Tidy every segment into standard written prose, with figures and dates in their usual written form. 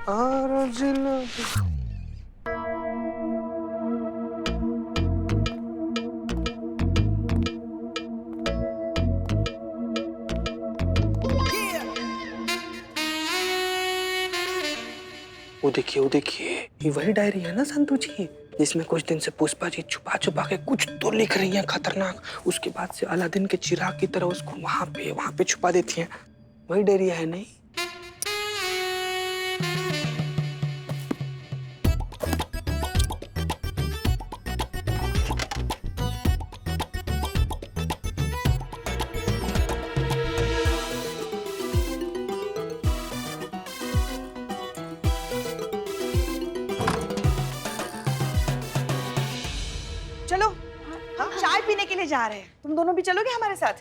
वो देखिए, ये वही डायरी है ना संतू जी, जिसमें कुछ दिन से पुष्पा जी छुपा छुपा के कुछ तो लिख रही हैं खतरनाक। उसके बाद से अलादीन के चिराग की तरह उसको वहां पे छुपा देती हैं। वही डायरी है नहीं? चलो, हम चाय पीने के लिए जा रहे हैं। तुम दोनों भी चलोगे हमारे साथ?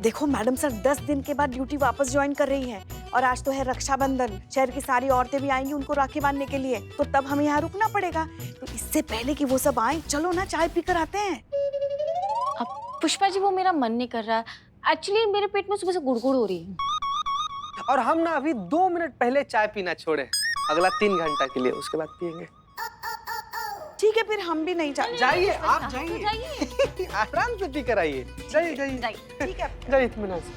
देखो मैडम सर 10 दिन के बाद ड्यूटी वापस ज्वाइन कर रही हैं और आज तो है रक्षाबंधन। शहर की सारी औरतें भी आएंगी उनको राखी बांधने के लिए, तो तब हमें यहाँ रुकना पड़ेगा। तो इससे पहले कि वो सब आए, चलो ना चाय पीकर आते हैं। अब पुष्पा जी वो मेरा मन नहीं कर रहा है। एक्चुअली मेरे पेट में सुबह से गुड़गुड़ हो रही है। और हम ना अभी 2 मिनट पहले चाय पीना छोड़े, अगला 3 घंटा के लिए, उसके बाद पियेंगे। ठीक है, फिर हम भी नहीं जाइए, आप जाइए। आराम से पी कर आइए। जाइए। ठीक है, जाइए इत्मीनान से।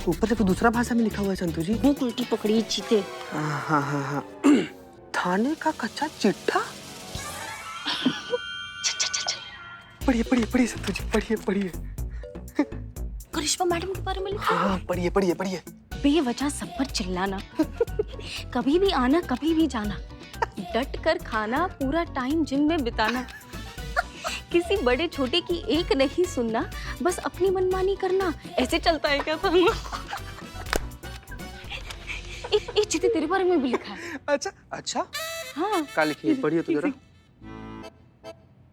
ऊपर देखो दूसरा भाषा में लिखा हुआ है संतू जी। भूख उल्टी पकड़ी चीते। हाँ। थाने का कच्चा चिट्ठा। पढ़िए संतू जी, पढ़िए। करिश्मा मैडम के बारे में लिखा है। हाँ, पढ़िए। बेवजह सब पर चिल्लाना, कभी भी आना कभी भी जाना, डट कर खाना, पूरा टाइम जिम में बिताना, किसी बड़े छोटे की एक नहीं सुनना, बस अपनी मनमानी करना। ऐसे चलता है क्या था? एक चीते तेरे बारे में भी लिखा है। अच्छा। हाँ, क्या लिखी है? पढ़िए तो जरा।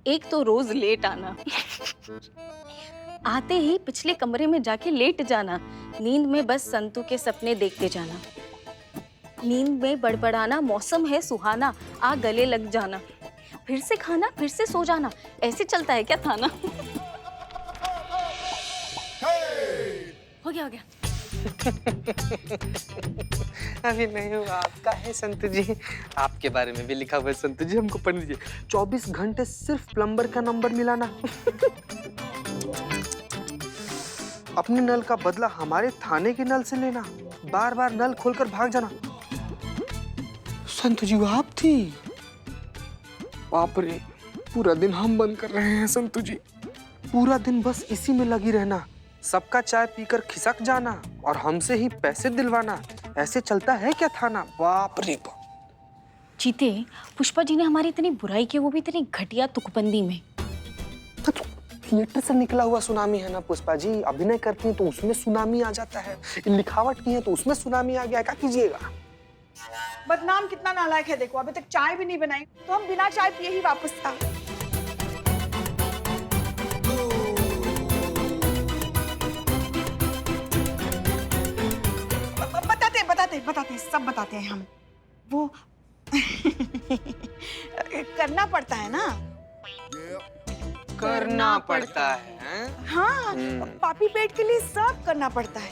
एक तो रोज लेट आना, आते ही पिछले कमरे में जाके लेट जाना, नींद में बस संतू के सपने देखते जाना, नींद में बड़बड़ाना, मौसम है सुहाना, आ गले लग जाना, फिर से खाना फिर से सो जाना। ऐसे चलता है क्या थाना? हो गया अभी नहीं हुआ, आपका है संतू जी। आपके बारे में भी लिखा हुआ है संतू जी, हमको पढ़ लीजिए। 24 घंटे सिर्फ प्लम्बर का नंबर मिलाना, अपने नल का बदला हमारे थाने के नल से लेना, बार बार नल खोलकर भाग जाना। संतू जी वो आप थी? बाप रे, पूरा दिन हम बंद कर रहे हैं संतू जी। पूरा दिन बस इसी में लगी रहना, सबका चाय पीकर खिसक जाना और हमसे ही पैसे दिलवाना। ऐसे चलता है क्या थाना? बाप रे बाप। चीते, पुष्पा जी ने हमारी इतनी बुराई की, वो भी इतनी घटिया तुकबंदी में। तो थिएटर से निकला हुआ सुनामी है ना पुष्पा जी, अभिनय करती हैं तो उसमें सुनामी आ जाता है, लिखावट की है तो उसमें सुनामी आ गया। क्या कीजिएगा? बदनाम कितना नालायक है देखो, अभी तक चाय भी नहीं बनाई तो हम बिना चाय पिए ही वापस था। बताते हैं, सब बताते हैं हम। वो करना पड़ता है ना। करना पड़ता है। हाँ, पापी पेट के लिए सब करना पड़ता है।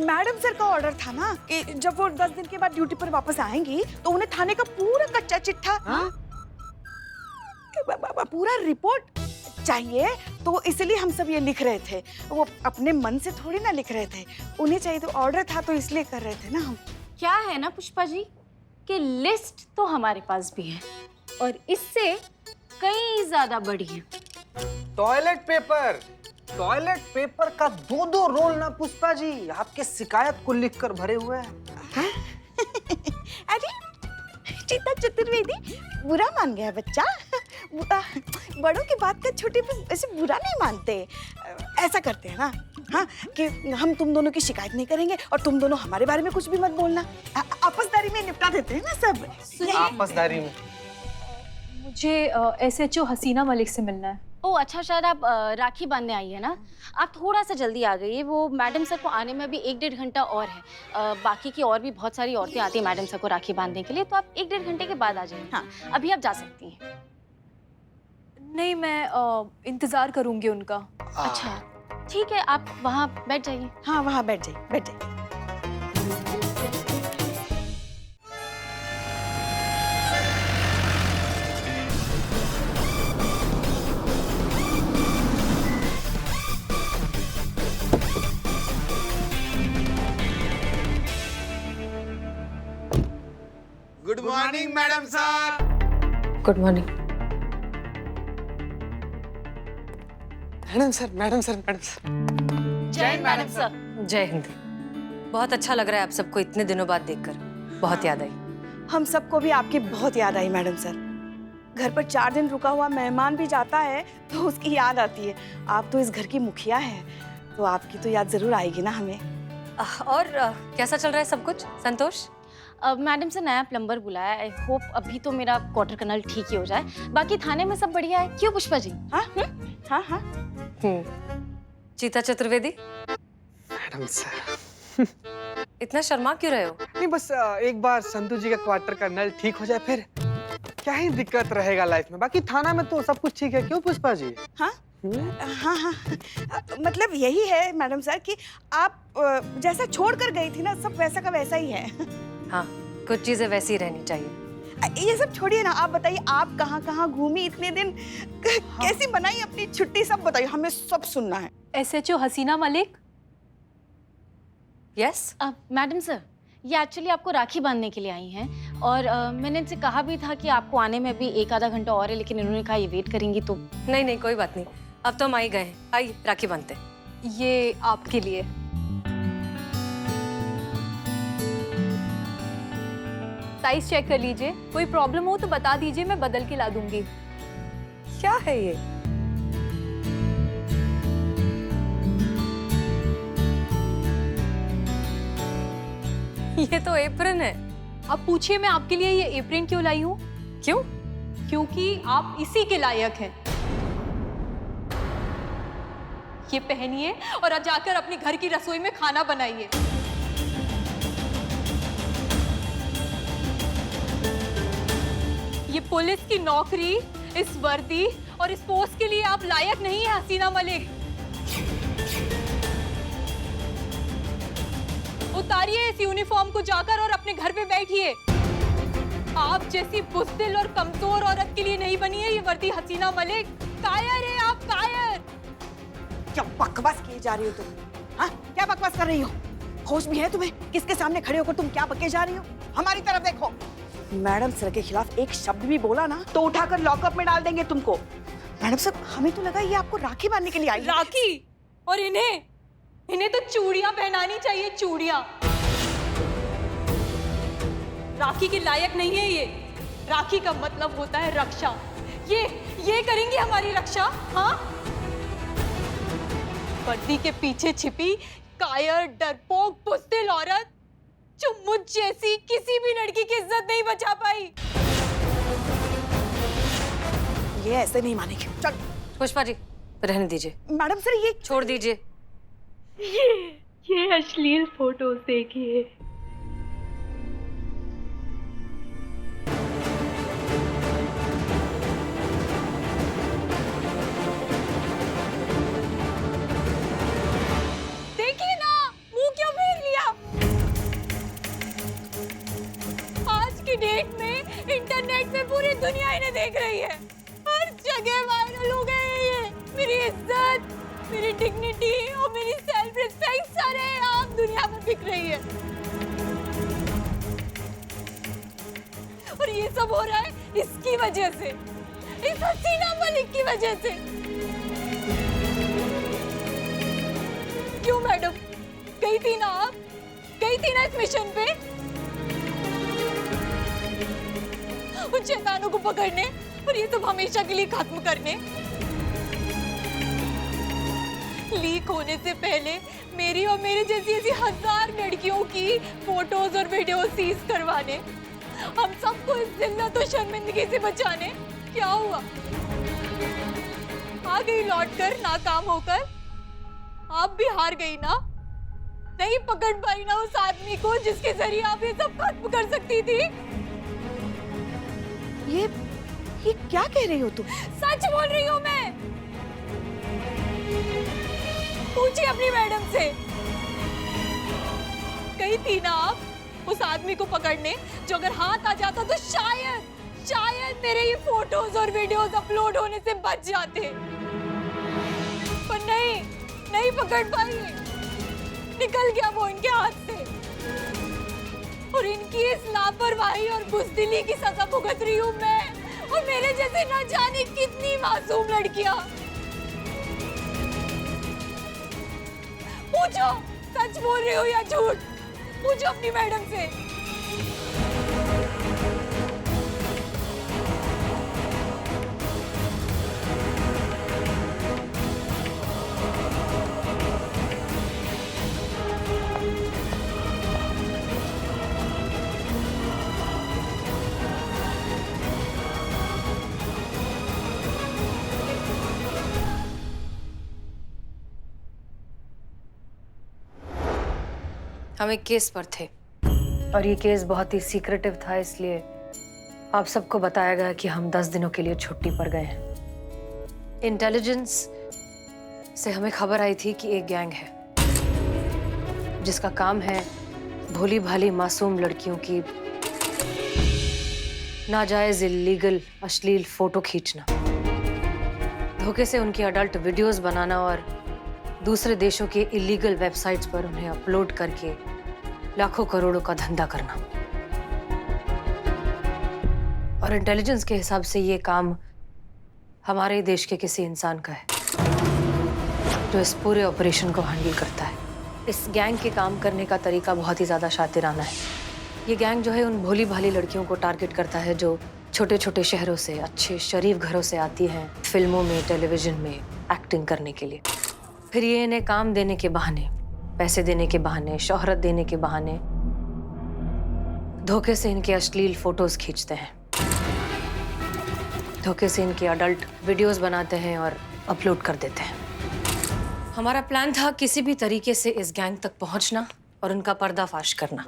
मैडम सर का ऑर्डर था ना कि जब वो 10 दिन के बाद ड्यूटी पर वापस आएंगी तो उन्हें थाने का पूरा कच्चा चिट्ठा, पूरा रिपोर्ट चाहिए। तो इसलिए हम सब ये लिख रहे थे, वो अपने मन से थोड़ी ना लिख रहे थे, उन्हें चाहिए तो ऑर्डर था तो इसलिए कर रहे थे ना हम। क्या है ना पुष्पा जी कि लिस्ट तो हमारे पास भी है और इससे कई ज्यादा बड़ी है। टॉयलेट पेपर का 2-2 रोल ना पुष्पा जी, आपके शिकायत को लिखकर भरे हुए हैं। अरे चीता चतुर्वेदी, बुरा मान गया बच्चा। बड़ों की बात का छोटे ऐसे बुरा नहीं मानते। ऐसा करते हैं ना, हाँ, कि हम तुम दोनों की शिकायत नहीं करेंगे और तुम दोनों हमारे बारे में कुछ भी मत बोलना। आपसदारी में निपटा देते हैं ना सब। आपसदारी में मुझे SHO हसीना मलिक से मिलना है। ओ अच्छा, शायद आप राखी बांधने आई है ना। आप थोड़ा सा जल्दी आ गई। वो मैडम सर को आने में अभी 1-1.5 घंटा और है। बाकी की और भी बहुत सारी औरतें आती हैं मैडम सर को राखी बांधने के लिए, तो आप 1-1.5 घंटे के बाद आ जाइए। हाँ। अभी आप जा सकती हैं। नहीं, मैं इंतजार करूंगी उनका। अच्छा ठीक है, आप वहाँ बैठ जाइए। हाँ वहाँ बैठ जाइए, बैठ जाइए। Good morning madam sir. Good morning. Madam sir, madam sir, madam sir. जय हिंद मैडम सर। जय हिंद। बहुत अच्छा लग रहा है आप सबको इतने दिनों बाद देखकर। बहुत याद आई। हम सबको भी आपकी बहुत याद आई मैडम सर। घर पर 4 दिन रुका हुआ मेहमान भी जाता है तो उसकी याद आती है। आप तो इस घर की मुखिया हैं, तो आपकी तो याद जरूर आएगी ना हमें। और कैसा चल रहा है सब कुछ? संतोष? मैडम से नया प्लम्बर बुलाया। आई होप अभी तो मेरा क्वार्टर कनल ठीक ही हो जाए। बाकी थाने में सब बढ़िया है, क्यों पुष्पा जी? हाँ हाँ हाँ। चीता चतुर्वेदी, मैडम सर, इतना शर्मा क्यों रहे हो? नहीं बस एक बार संतु जी का क्वार्टर का नल ठीक हो जाए, फिर क्या ही दिक्कत रहेगा लाइफ में। बाकी थाना में तो सब कुछ ठीक है, क्यों पुष्पा जी? हाँ हाँ हाँ। मतलब यही है मैडम सर कि आप जैसा छोड़ कर गई थी ना, सब वैसा का वैसा ही है। हाँ, कुछ चीजें वैसी रहनी चाहिए। ये सब छोड़िए ना, आप बताइए आप कहाँ कहाँ घूमी इतने दिन, कैसी बनाई अपनी छुट्टी, सब बताइए, हमें सब सुनना है। SHO हसीना मलिक। यस। मैडम सर, ये एक्चुअली आपको राखी बांधने के लिए आई हैं और मैंने इनसे कहा भी था कि आपको आने में भी 1-आधा घंटा और है, लेकिन इन्होंने कहा ये वेट करेंगी तो। नहीं नहीं, कोई बात नहीं, अब तो हम आ ही गए हैं। आइए राखी बांधते हैं। ये आपके लिए। साइज चेक कर लीजिए, कोई प्रॉब्लम हो तो बता दीजिए, मैं बदल के ला दूंगी। क्या है ये? ये तो एप्रन है। अब पूछिए मैं आपके लिए ये एप्रन क्यों लाई हूँ? क्यों? क्योंकि आप इसी के लायक हैं। ये पहनिए और आज जाकर अपने घर की रसोई में खाना बनाइए। ये पुलिस की नौकरी, इस वर्दी और इस पोस्ट के लिए आप लायक नहीं है हसीना मलिक। उतारिए इस यूनिफॉर्म को जाकर और अपने घर पे बैठिए। आप जैसी बुज़दिल और कमजोर औरत के लिए नहीं बनी है ये वर्दी हसीना मलिक। कायर है आप, कायर। क्या बकवास किए जा रही हो तुम? हाँ क्या बकवास कर रही हो? होश भी है तुम्हें? किसके सामने खड़े होकर तुम क्या बके जा रही हो? हमारी तरफ देखो। मैडम सर के खिलाफ एक शब्द भी बोला ना तो उठाकर लॉकअप में डाल देंगे तुमको। मैडम सर, हमें तो लगा ये आपको राखी बांधने के लिए आई है। राखी? और इन्हें तो चूड़ियां पहनानी चाहिए, चूड़ियां। राखी के लायक नहीं है ये। राखी का मतलब होता है रक्षा। ये करेंगी हमारी रक्षा? हाँ, वर्दी के पीछे छिपी कायर, डरपोक, बुज़दिल औरत जो मुझ जैसी किसी भी लड़की की इज्जत नहीं बचा पाई। ये ऐसे नहीं मानेगी। चल पुष्पा जी, रहने दीजिए। मैडम सर, ये छोड़ दीजिए। ये अश्लील फोटोज देखिए। देखिए ना, मुंह क्यों फेर लिया? आज की डेट में इंटरनेट पे पूरी दुनिया इन्हें देख रही है। हर जगह वायरल हो गए हैं ये। मेरी इज्जत, मेरी डिग्निटी और मेरी सेल्फ रिस्पेक्ट सारे आम दुनिया में बिक रही है। और ये सब हो रहा है इसकी वजह से, इस हसीना मलिक की वजह से। क्यों मैडम? गई थी ना आप? गई थी ना इस मिशन पे उन शैतानों को पकड़ने और ये सब हमेशा के लिए खत्म करने। लीक होने से पहले मेरी और मेरे जैसी ऐसी 1000 लड़कियों की फोटोज और वीडियो सीज करवाने, हम सबको इस जिल्लत और शर्मिंदगी से बचाने। क्या हुआ? आ गई लौट कर नाकाम होकर। आप भी हार गई ना, नहीं पकड़ पाई ना उस आदमी को जिसके जरिए आप ये सब खत्म कर सकती थी। ये क्या कह रही हो तुम? सच बोल रही हूँ मैं। पूछिए अपनी मैडम से। गई थी ना आप उस आदमी को पकड़ने, जो अगर हाथ आ जाता तो शायद मेरे ये फोटोज और वीडियोस अपलोड होने से बच जाते। पर नहीं पकड़ पाई, निकल गया वो इनके हाथ से। और इनकी इस लापरवाही और बुज़दिली की सजा भुगत रही हूँ मैं और मेरे जैसे ना जाने कितनी मासूम लड़कियां। पूछो सच बोल रही हो या झूठ, पूछो अपनी मैडम से। हम एक केस पर थे और ये केस बहुत ही सीक्रेटिव था, इसलिए आप सबको बताया गया कि हम 10 दिनों के लिए छुट्टी पर गए हैं। इंटेलिजेंस से हमें खबर आई थी कि एक गैंग है जिसका काम है भोली भाली मासूम लड़कियों की नाजायज इल्लीगल अश्लील फोटो खींचना, धोखे से उनकी अडल्ट वीडियोस बनाना और दूसरे देशों के इलीगल वेबसाइट्स पर उन्हें अपलोड करके लाखों करोड़ों का धंधा करना। और इंटेलिजेंस के हिसाब से ये काम हमारे देश के किसी इंसान का है जो इस पूरे ऑपरेशन को हैंडल करता है। इस गैंग के काम करने का तरीका बहुत ही ज्यादा शातिराना है। ये गैंग जो है उन भोली भाली लड़कियों को टारगेट करता है जो छोटे छोटे शहरों से, अच्छे शरीफ घरों से आती हैं फिल्मों में, टेलीविजन में एक्टिंग करने के लिए। फिर ये इन्हें काम देने के बहाने, पैसे देने के बहाने, शोहरत देने के बहाने धोखे से इनके अश्लील फोटोज खींचते हैं, धोखे से इनके अडल्ट वीडियोस बनाते हैं और अपलोड कर देते हैं। हमारा प्लान था किसी भी तरीके से इस गैंग तक पहुंचना और उनका पर्दाफाश करना।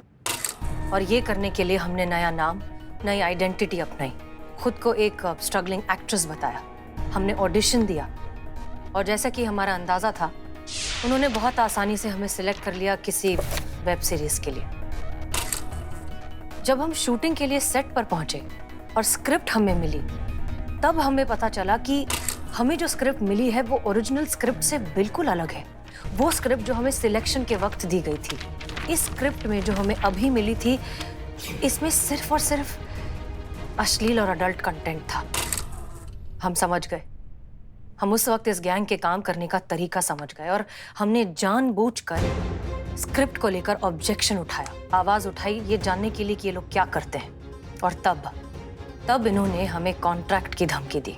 और ये करने के लिए हमने नया नाम, नई आइडेंटिटी अपनाई, खुद को एक स्ट्रगलिंग एक्ट्रेस बताया। हमने ऑडिशन दिया और जैसा कि हमारा अंदाजा था, उन्होंने बहुत आसानी से हमें सिलेक्ट कर लिया किसी वेब सीरीज के लिए। जब हम शूटिंग के लिए सेट पर पहुंचे और स्क्रिप्ट हमें मिली, तब हमें पता चला कि हमें जो स्क्रिप्ट मिली है वो ओरिजिनल स्क्रिप्ट से बिल्कुल अलग है। वो स्क्रिप्ट जो हमें सिलेक्शन के वक्त दी गई थी, इस स्क्रिप्ट में जो हमें अभी मिली थी, इसमें सिर्फ और सिर्फ अश्लील और अडल्ट कंटेंट था। हम समझ गए, हम उस वक्त इस गैंग के काम करने का तरीका समझ गए और हमने जानबूझकर स्क्रिप्ट को लेकर ऑब्जेक्शन उठाया, आवाज उठाई, ये जानने के लिए कि ये लोग क्या करते हैं। और तब इन्होंने हमें कॉन्ट्रैक्ट की धमकी दी,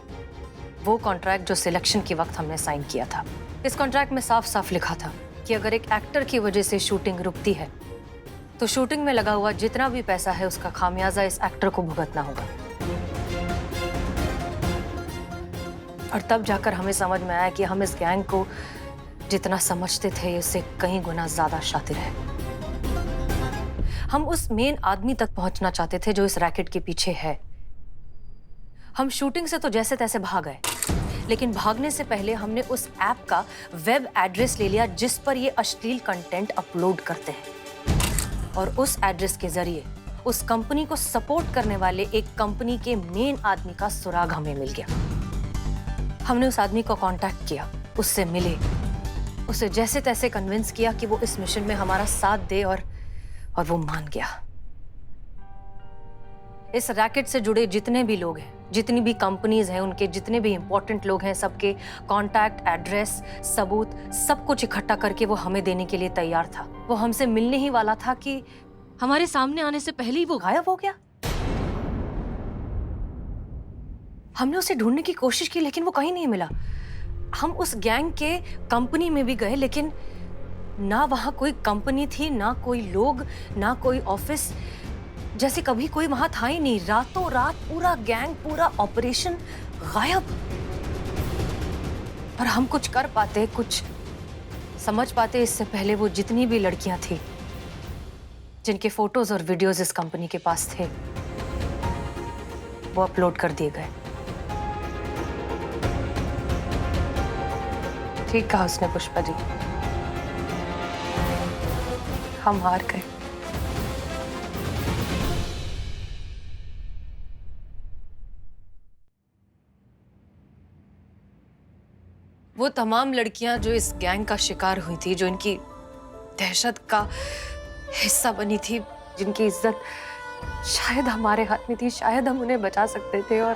वो कॉन्ट्रैक्ट जो सिलेक्शन के वक्त हमने साइन किया था। इस कॉन्ट्रैक्ट में साफ साफ लिखा था कि अगर एक एक्टर की वजह से शूटिंग रुकती है तो शूटिंग में लगा हुआ जितना भी पैसा है उसका खामियाजा इस एक्टर को भुगतना होगा। और तब जाकर हमें समझ में आया कि हम इस गैंग को जितना समझते थे इससे कई गुना ज्यादा शातिर है। हम उस मेन आदमी तक पहुंचना चाहते थे जो इस रैकेट के पीछे है। हम शूटिंग से तो जैसे तैसे भाग गए, लेकिन भागने से पहले हमने उस ऐप का वेब एड्रेस ले लिया जिस पर ये अश्लील कंटेंट अपलोड करते हैं। और उस एड्रेस के जरिए उस कंपनी को सपोर्ट करने वाले एक कंपनी के मेन आदमी का सुराग हमें मिल गया। हमने उस आदमी को कांटेक्ट किया, उससे मिले, उसे जैसे तैसे कन्विंस किया कि वो इस मिशन में हमारा साथ दे और वो मान गया। इस रैकेट से जुड़े जितने भी लोग हैं, जितनी भी कंपनीज हैं, उनके जितने भी इंपॉर्टेंट लोग हैं, सबके कांटेक्ट, एड्रेस, सबूत, सब कुछ इकट्ठा करके वो हमें देने के लिए तैयार था। वो हमसे मिलने ही वाला था कि हमारे सामने आने से पहले ही वो गायब हो गया। हमने उसे ढूंढने की कोशिश की लेकिन वो कहीं नहीं मिला। हम उस गैंग के कंपनी में भी गए लेकिन ना वहां कोई कंपनी थी, ना कोई लोग, ना कोई ऑफिस, जैसे कभी कोई वहां था ही नहीं। रातों रात पूरा गैंग, पूरा ऑपरेशन गायब। और हम कुछ कर पाते, कुछ समझ पाते इससे पहले वो जितनी भी लड़कियां थी जिनके फोटोज और वीडियोस इस कंपनी के पास थे वो अपलोड कर दिए गए। ठीक कहा उसने पुष्पा जी, हम हार गए। वो तमाम लड़कियां जो इस गैंग का शिकार हुई थी, जो इनकी दहशत का हिस्सा बनी थी, जिनकी इज्जत शायद हमारे हाथ में थी, शायद हम उन्हें बचा सकते थे, और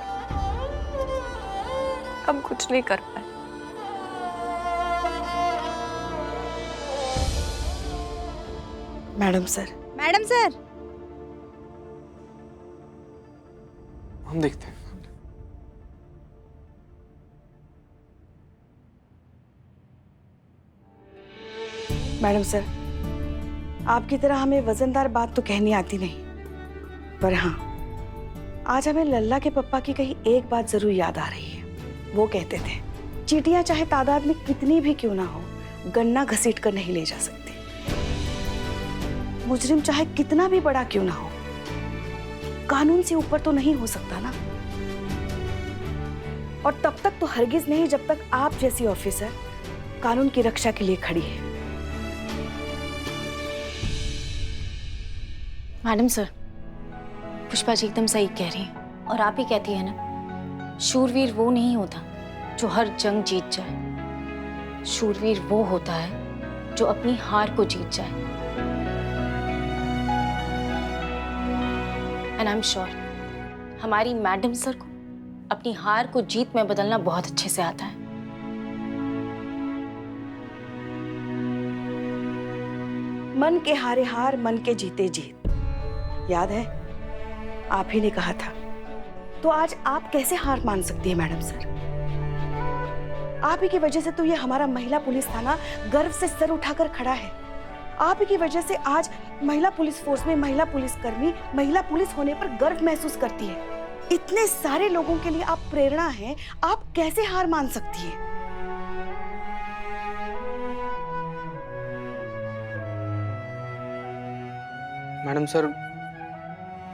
हम कुछ नहीं कर पाए। मैडम सर, मैडम सर, हम देखते हैं। मैडम सर, आपकी तरह हमें वजनदार बात तो कहनी आती नहीं, पर हाँ, आज हमें लल्ला के पप्पा की कही एक बात जरूर याद आ रही है। वो कहते थे, चींटियां चाहे तादाद में कितनी भी क्यों ना हो, गन्ना घसीट कर नहीं ले जा सकती। मुजरिम चाहे कितना भी बड़ा क्यों ना हो, कानून से ऊपर तो नहीं हो सकता ना। और तब तक तो हरगिज नहीं जब तक आप जैसी ऑफिसर कानून की रक्षा के लिए खड़ी है। मैडम सर, पुष्पा जी एकदम सही कह रही हैं, और आप ही कहती है ना, शूरवीर वो नहीं होता जो हर जंग जीत जाए, शूरवीर वो होता है जो अपनी हार को जीत जाए। एंड आई एम श्योर हमारी मैडम सर को अपनी हार को जीत में बदलना बहुत अच्छे से आता है। मन के हारे हार, मन के जीते जीत, याद है आप ही ने कहा था। तो आज आप कैसे हार मान सकती है मैडम सर? आप ही की वजह से तो ये हमारा महिला पुलिस थाना गर्व से सर उठाकर खड़ा है। आप ही की वजह से आज महिला पुलिस फोर्स में महिला पुलिसकर्मी महिला पुलिस होने पर गर्व महसूस करती है। इतने सारे लोगों के लिए आप प्रेरणा हैं, आप कैसे हार मान सकती है? मैडम सर,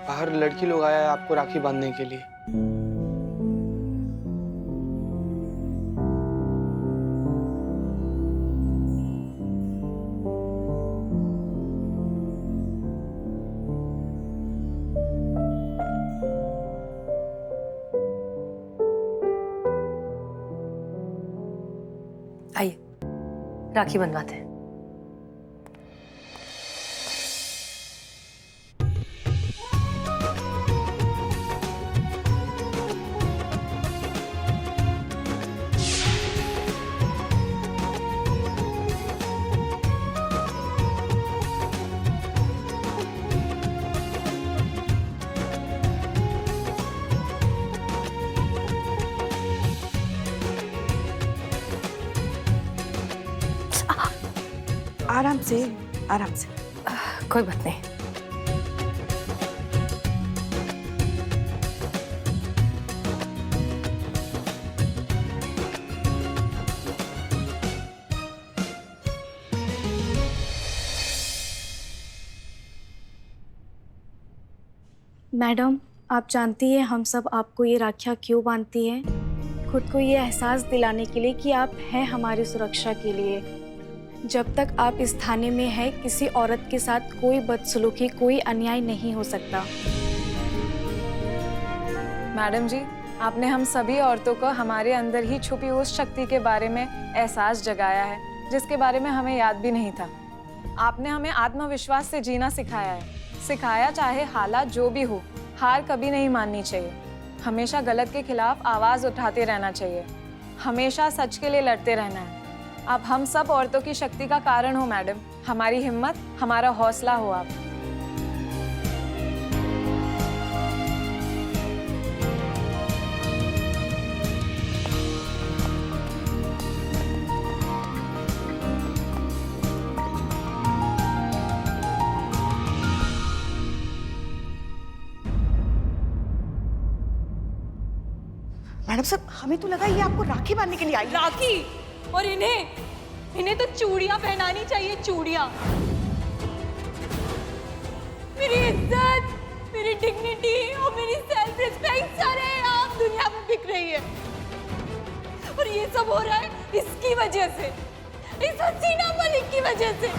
बाहर लड़की लोग आया है आपको राखी बांधने के लिए। आइए राखी बंधवाते हैं। आराम से, आराम से। कोई बात नहीं। मैडम, आप जानती हैं हम सब आपको ये राखियाँ क्यों बांधती हैं? खुद को ये एहसास दिलाने के लिए कि आप हैं हमारी सुरक्षा के लिए। जब तक आप इस थाने में हैं, किसी औरत के साथ कोई बदसलूकी, कोई अन्याय नहीं हो सकता। मैडम जी, आपने हम सभी औरतों को हमारे अंदर ही छुपी उस शक्ति के बारे में एहसास जगाया है, जिसके बारे में हमें याद भी नहीं था। आपने हमें आत्मविश्वास से जीना सिखाया है। सिखाया चाहे हालात जो भी हो, हार कभी नहीं माननी चाहिए। हमेशा गलत के खिलाफ आवाज़ उठाते रहना चाहिए। हमेशा सच के लिए लड़ते रहना है। आप हम सब औरतों की शक्ति का कारण हो मैडम। हमारी हिम्मत, हमारा हौसला हो आप। मैडम साहब हमें तो लगा ये आपको राखी बांधने के लिए आई है। राखी, और इन्हें तो चूड़ियां पहनानी चाहिए, चूड़ियां। मेरी इज्जत, मेरी डिग्निटी और मेरी सेल्फ रिस्पेक्ट सारे आप दुनिया में बिक रही है। और ये सब हो रहा है इसकी वजह से, इस हसीना मलिक की वजह से।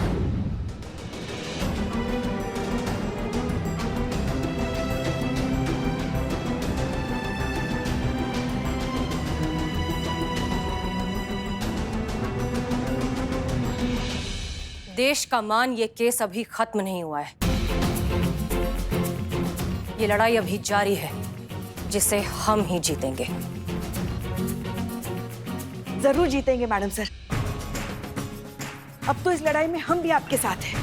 देश का मान ये केस अभी खत्म नहीं हुआ है। ये लड़ाई अभी जारी है, जिसे हम ही जीतेंगे। जरूर जीतेंगे मैडम सर। अब तो इस लड़ाई में हम भी आपके साथ हैं।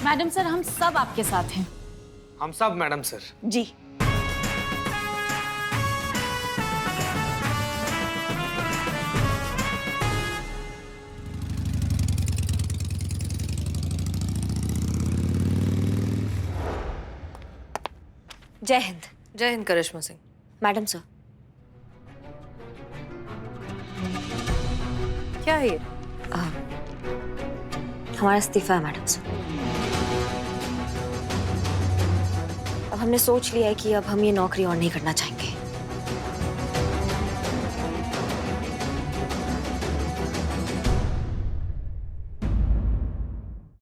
मैडम सर, हम सब आपके साथ हैं। हम सब मैडम सर। जी। जय हिंद। जय हिंद करिश्मा सिंह। मैडम सर, क्या है ये? हमारा इस्तीफा है मैडम सर। अब हमने सोच लिया है कि अब हम ये नौकरी और नहीं करना चाहेंगे।